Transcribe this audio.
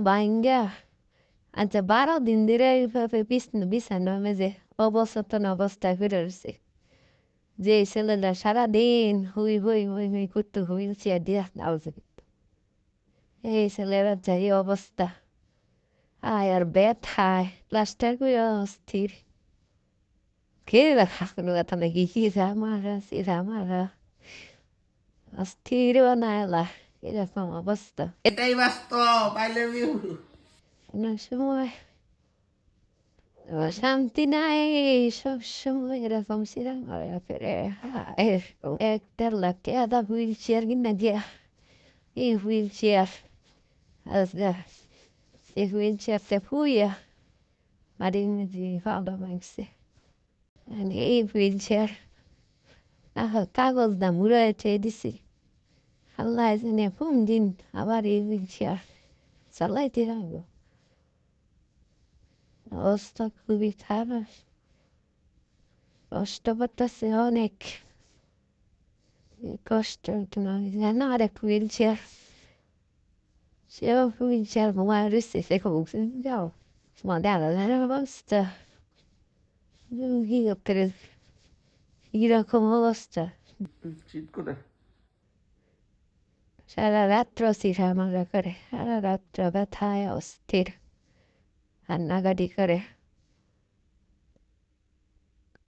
ভাইঙ্গা আচ্ছা 12 দিন ধরে এইভাবে বিছানার মেঝে অবসতন অবস্থায় ফিরে রয়েছে। যে ছেলেটা সারাদিন হুই হুই হুই হুই করতে হুইল চেয়ার দিয়ে নাওছে, এই ছেলের যা এই অবস্থা, আয় আর ব্যথায় প্লাস্টার করে অস্থির। কে রাখা কোনো ব্যথা নাকি কি মারা মারা অস্থির বানায়লা, এরকম অবস্থা। এটাই বাস্তব। I love you. অনেক সময় শান্তি নাই, সব সময় এরকম সিরাম ফেরে এরকম 1-1.5 লাখ টাকা হুইল চেয়ার কিনা দিয়া, এই হুইল চেয়ার এই হুইল চেয়ারটা ফুইয়া মাটির নিচে ফালা ভাঙছে। এই হুইল চেয়ার কাগজ না মুড়ায় ছেড়ে দিছি, আল্লাহ জানে কোন দিন আবার এই হুইল চেয়ার চালাইতে থাকবো। অবস্থা খুবই খারাপ, কষ্ট করতেছে অনেক, কষ্ট না আরেক হুইল চেয়ার, সেও হুইল চেয়ার ঘুমায় রয়েছে, সে খুব যাও মডেল অবস্থা, কি করতে এরকম অবস্থা। শীত করে সারা রাত্র চিরামারা করে, সারা রাত্র ব্যথায় অস্থির, কান্নাকাটি করে।